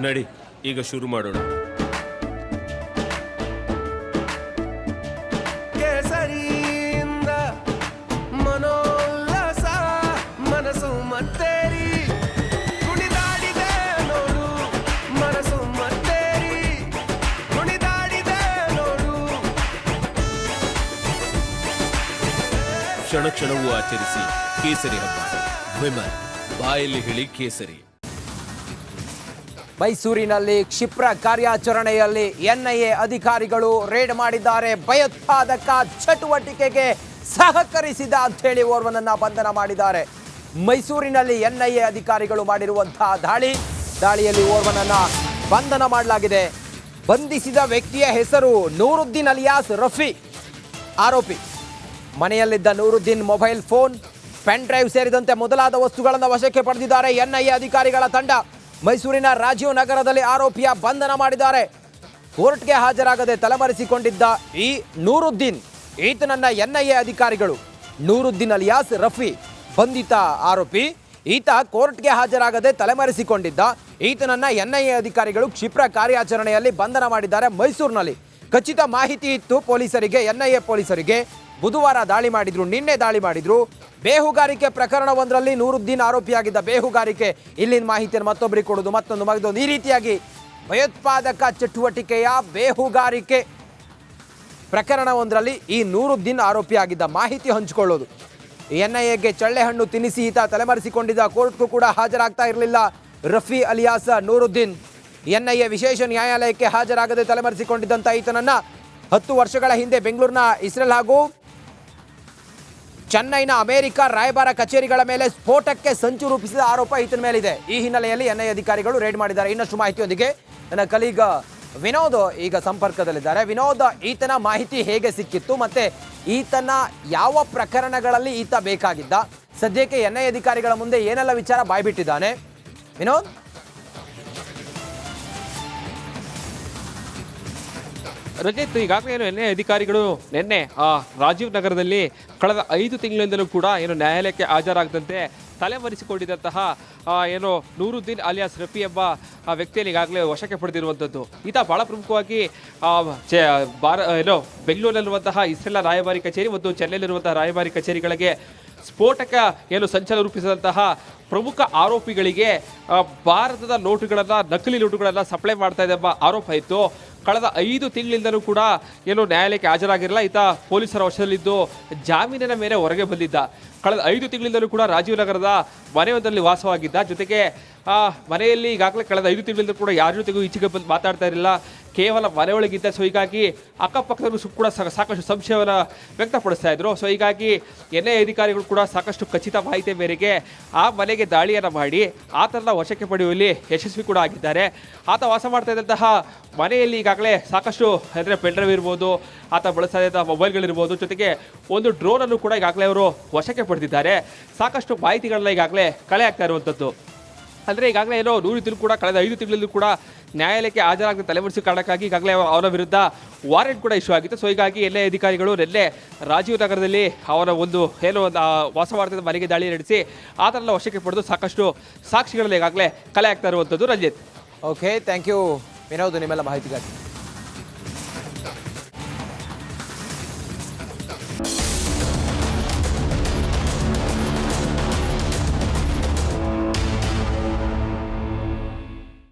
ನಡಿ ಈಗ ಶುರು ಮಾಡೋಣ. ಕೇಸರಿಯಿಂದ ಮನೋಲ್ಲಾಸ ಮನಸ್ಸು ಮತ್ತೇರಿ ಕುಣಿದಾಡಿದೆ ನೋಡು, ಮನಸ್ಸು ಮತ್ತೇರಿ ಕುಣಿದಾಡಿದೆ ನೋಡು. ಕ್ಷಣ ಕ್ಷಣವೂ ಆಚರಿಸಿ ಕೇಸರಿ ಹಬ್ಬ. ವಿಮಲ್ ಬಾಯಲ್ಲಿ ಹೇಳಿ ಕೇಸರಿ. ಮೈಸೂರಿನಲ್ಲಿ ಕ್ಷಿಪ್ರ ಕಾರ್ಯಾಚರಣೆಯಲ್ಲಿ ಎನ್ಐಎ ಅಧಿಕಾರಿಗಳು ರೇಡ್ ಮಾಡಿದ್ದಾರೆ. ಭಯೋತ್ಪಾದಕ ಚಟುವಟಿಕೆಗೆ ಸಹಕರಿಸಿದ ಅಂತೇಳಿ ಓರ್ವನನ್ನ ಬಂಧನ ಮಾಡಿದ್ದಾರೆ. ಮೈಸೂರಿನಲ್ಲಿ ಎನ್ಐಎ ಅಧಿಕಾರಿಗಳು ಮಾಡಿರುವಂತಹ ದಾಳಿಯಲ್ಲಿ ಓರ್ವನನ್ನ ಬಂಧನ ಮಾಡಲಾಗಿದೆ. ಬಂಧಿಸಿದ ವ್ಯಕ್ತಿಯ ಹೆಸರು ನೂರುದ್ದೀನ್ ಅಲಿಯಾಸ್ ರಫಿ. ಆರೋಪಿ ಮನೆಯಲ್ಲಿದ್ದ Nooruddin mobile phone, pen drive ಸೇರಿದಂತೆ ಮೊದಲಾದ ವಸ್ತುಗಳನ್ನು ವಶಕ್ಕೆ ಪಡೆದಿದ್ದಾರೆ ಎನ್ಐಎ ಅಧಿಕಾರಿಗಳ ತಂಡ. ಮೈಸೂರಿನ ರಾಜೀವ್ ನಗರದಲ್ಲಿ ಆರೋಪಿಯ ಬಂಧನ ಮಾಡಿದ್ದಾರೆ. ಕೋರ್ಟ್ಗೆ ಹಾಜರಾಗದೆ ತಲೆಮರೆಸಿಕೊಂಡಿದ್ದ ಈ ನೂರುದ್ದೀನ್, ಈತನನ್ನ ಎನ್ಐಎ ಅಧಿಕಾರಿಗಳು, ನೂರುದ್ದೀನ್ ಅಲಿಯಾಸ್ ರಫಿ ಬಂಧಿತ ಆರೋಪಿ. ಈತ ಕೋರ್ಟ್ಗೆ ಹಾಜರಾಗದೆ ತಲೆಮರೆಸಿಕೊಂಡಿದ್ದ ಈತನನ್ನ ಎನ್ಐಎ ಅಧಿಕಾರಿಗಳು ಕ್ಷಿಪ್ರ ಕಾರ್ಯಾಚರಣೆಯಲ್ಲಿ ಬಂಧನ ಮಾಡಿದ್ದಾರೆ ಮೈಸೂರಿನಲ್ಲಿ. ಖಚಿತ ಮಾಹಿತಿ ಇತ್ತು ಪೊಲೀಸರಿಗೆ, ಎನ್ಐಎ ಪೊಲೀಸರಿಗೆ. ಬುಧವಾರ ನಿನ್ನೆ ದಾಳಿ ಮಾಡಿದ್ರು. ಬೇಹುಗಾರಿಕೆ ಪ್ರಕರಣವೊಂದರಲ್ಲಿ ನೂರುದ್ದೀನ್ ಆರೋಪಿಯಾಗಿದ್ದ ಬೇಹುಗಾರಿಕೆ, ಇಲ್ಲಿನ ಮಾಹಿತಿಯನ್ನು ಮತ್ತೊಬ್ಬರಿಗೆ ಕೊಡೋದು, ಮತ್ತೊಂದು, ಈ ರೀತಿಯಾಗಿ ಭಯೋತ್ಪಾದಕ ಚಟುವಟಿಕೆಯ ಬೇಹುಗಾರಿಕೆ ಪ್ರಕರಣವೊಂದರಲ್ಲಿ ಈ ನೂರುದ್ದೀನ್ ಆರೋಪಿಯಾಗಿದ್ದ ಮಾಹಿತಿ ಹಂಚಿಕೊಳ್ಳೋದು. ಎನ್ಐಎಗೆ ಚಳ್ಳೆಹಣ್ಣು ತಿನ್ನಿಸಿ ಈತ ತಲೆಮರೆಸಿಕೊಂಡಿದ್ದ. ಕೋರ್ಟ್ಗೂ ಕೂಡ ಹಾಜರಾಗ್ತಾ ಇರಲಿಲ್ಲ ರಫಿ ಅಲಿಯಾಸ್ ನೂರುದ್ದೀನ್. ಎನ್ಐಎ ವಿಶೇಷ ನ್ಯಾಯಾಲಯಕ್ಕೆ ಹಾಜರಾಗದೆ ತಲೆಮರೆಸಿಕೊಂಡಿದ್ದಂಥ ಈತನನ್ನ 10 ವರ್ಷಗಳ ಹಿಂದೆ ಬೆಂಗಳೂರಿನ ಇಸ್ರೇಲ್ ಹಾಗೂ ಚೆನ್ನೈನ ಅಮೆರಿಕ ರಾಯಭಾರ ಕಚೇರಿಗಳ ಮೇಲೆ ಸ್ಫೋಟಕ್ಕೆ ಸಂಚು ರೂಪಿಸಿದ ಆರೋಪ ಈತನ ಮೇಲಿದೆ. ಈ ಹಿನ್ನೆಲೆಯಲ್ಲಿ ಎನ್ಐಎ ಅಧಿಕಾರಿಗಳು ರೇಡ್ ಮಾಡಿದ್ದಾರೆ. ಇನ್ನಷ್ಟು ಮಾಹಿತಿಯೊಂದಿಗೆ ನನ್ನ ಕಲೀಗ ವಿನೋದ್ ಈಗ ಸಂಪರ್ಕದಲ್ಲಿದ್ದಾರೆ. ವಿನೋದ್, ಈತನ ಮಾಹಿತಿ ಹೇಗೆ ಸಿಕ್ಕಿತ್ತು ಮತ್ತೆ ಈತನ ಯಾವ ಪ್ರಕರಣಗಳಲ್ಲಿ ಈತ ಬೇಕಾಗಿದ್ದ, ಸದ್ಯಕ್ಕೆ ಎನ್ಐಎ ಅಧಿಕಾರಿಗಳ ಮುಂದೆ ಏನೆಲ್ಲ ವಿಚಾರ ಬಾಯ್ಬಿಟ್ಟಿದ್ದಾನೆ? ವಿನೋದ್. ರಜತ್, ಈಗಾಗಲೇ ಎನ್ಐಎ ಅಧಿಕಾರಿಗಳು ನಿನ್ನೆ ರಾಜೀವ್ ನಗರದಲ್ಲಿ ಕಳೆದ 5 ತಿಂಗಳಿಂದಲೂ ಕೂಡ ನ್ಯಾಯಾಲಯಕ್ಕೆ ಹಾಜರಾಗದಂತೆ ತಲೆಮರೆಸಿಕೊಂಡಿದ್ದಂತಹ ನೂರುದ್ದೀನ್ ಅಲಿಯಾಸ್ ರಫಿ ಎಂಬ ವ್ಯಕ್ತಿಯಲ್ಲಿ ಈಗಾಗಲೇ ವಶಕ್ಕೆ ಪಡೆದಿರುವಂಥದ್ದು. ಈತ ಬಹಳ ಪ್ರಮುಖವಾಗಿ ಬೆಂಗಳೂರಿನಲ್ಲಿರುವಂತಹ ಇಸ್ರೇಲ್ ರಾಯಭಾರಿ ಕಚೇರಿ ಮತ್ತು ಚೆನ್ನೈನಲ್ಲಿರುವಂತಹ ರಾಯಭಾರಿ ಕಚೇರಿಗಳಿಗೆ ಸ್ಫೋಟಕ ಸಂಚಲನ ರೂಪಿಸಿದಂತಹ ಪ್ರಮುಖ ಆರೋಪಿಗಳಿಗೆ ಭಾರತದ ನೋಟುಗಳನ್ನು, ನಕಲಿ ನೋಟುಗಳನ್ನು ಸಪ್ಲೈ ಮಾಡ್ತಾ ಇದೆ ಎಂಬ ಆರೋಪ ಇತ್ತು. ಕಳೆದ 5 ತಿಂಗಳಿಂದಲೂ ಕೂಡ ನ್ಯಾಯಾಲಯಕ್ಕೆ ಹಾಜರಾಗಿರಲ್ಲ. ಈತ ಪೊಲೀಸರ ವಶದಲ್ಲಿದ್ದು ಜಾಮೀನಿನ ಮೇಲೆ ಹೊರಗೆ ಬಂದಿದ್ದ. ಕಳೆದ 5 ತಿಂಗಳಿಂದಲೂ ಕೂಡ ರಾಜೀವ್ ನಗರದ ಮನೆಯೊಂದರಲ್ಲಿ ವಾಸವಾಗಿದ್ದ. ಜೊತೆಗೆ ಮನೆಯಲ್ಲಿ ಈಗಾಗಲೇ ಕಳೆದ 5 ತಿಂಗಳಿಂದ ಕೂಡ ಯಾರ ಜೊತೆಗೂ ಈಚೆಗೆ ಬಂದು ಮಾತಾಡ್ತಾ ಇರಲಿಲ್ಲ, ಕೇವಲ ಮನೆಯೊಳಗಿದ್ದ. ಸೊ ಹೀಗಾಗಿ ಅಕ್ಕಪಕ್ಕದಲ್ಲೂ ಕೂಡ ಸಾಕಷ್ಟು ಸಂಶಯವನ್ನು ವ್ಯಕ್ತಪಡಿಸ್ತಾ ಇದ್ರು. ಸೊ ಹೀಗಾಗಿ ಎನ್ಐಎ ಅಧಿಕಾರಿಗಳು ಕೂಡ ಸಾಕಷ್ಟು ಖಚಿತ ಮಾಹಿತಿ ಮೇರೆಗೆ ಆ ಮನೆಗೆ ದಾಳಿಯನ್ನು ಮಾಡಿ ಆತನ ವಶಕ್ಕೆ ಪಡೆಯುವಲ್ಲಿ ಯಶಸ್ವಿ ಕೂಡ ಆಗಿದ್ದಾರೆ. ಆತ ವಾಸ ಮಾಡ್ತಾ ಇದ್ದಂತಹ ಮನೆಯಲ್ಲಿ ಈಗಾಗಲೇ ಸಾಕಷ್ಟು ಅಂದರೆ ಪೆನ್ಡ್ರೈವ್ ಇರ್ಬೋದು, ಆತ ಬಳಸ್ತಾ ಇದ್ದ ಮೊಬೈಲ್ಗಳಿರ್ಬೋದು, ಜೊತೆಗೆ ಒಂದು ಡ್ರೋನನ್ನು ಕೂಡ ಈಗಾಗಲೇ ಅವರು ವಶಕ್ಕೆ ಪಡೆದಿದ್ದಾರೆ. ಸಾಕಷ್ಟು ಮಾಹಿತಿಗಳನ್ನ ಈಗಾಗಲೇ ಕಲೆ ಆಗ್ತಾ ಇರುವಂಥದ್ದು. ಅಂದರೆ ಈಗಾಗಲೇ ನೂರುದ್ದೀನ್ ಕೂಡ ಕಳೆದ 5 ತಿಂಗಳಲ್ಲೂ ಕೂಡ ನ್ಯಾಯಾಲಯಕ್ಕೆ ಹಾಜರಾಗದ ತಲೆಮರೆಸಿ ಕಾರಣಕ್ಕಾಗಿ ಈಗಾಗಲೇ ಅವರ ವಿರುದ್ಧ ವಾರೆಂಟ್ ಕೂಡ ಇಶ್ಯೂ ಆಗಿತ್ತು. ಸೊ ಹೀಗಾಗಿ ಎನ್ಐಎ ಅಧಿಕಾರಿಗಳು ನಿನ್ನೆ ರಾಜೀವ್ ನಗರದಲ್ಲಿ ಅವರ ಒಂದು ವಾಸ ಮಾಡ್ತಿದ್ದ ಮನೆಗೆ ದಾಳಿ ನಡೆಸಿ ಆತನೆಲ್ಲ ವಶಕ್ಕೆ ಪಡೆದು ಸಾಕಷ್ಟು ಸಾಕ್ಷಿಗಳಲ್ಲಿ ಈಗಾಗಲೇ ಕಲೆ ಆಗ್ತಾ ಇರುವಂಥದ್ದು. Ranjit. Okay, thank you Vinod ನಿಮ್ಮೆಲ್ಲ ಮಾಹಿತಿಗಾಗಿ.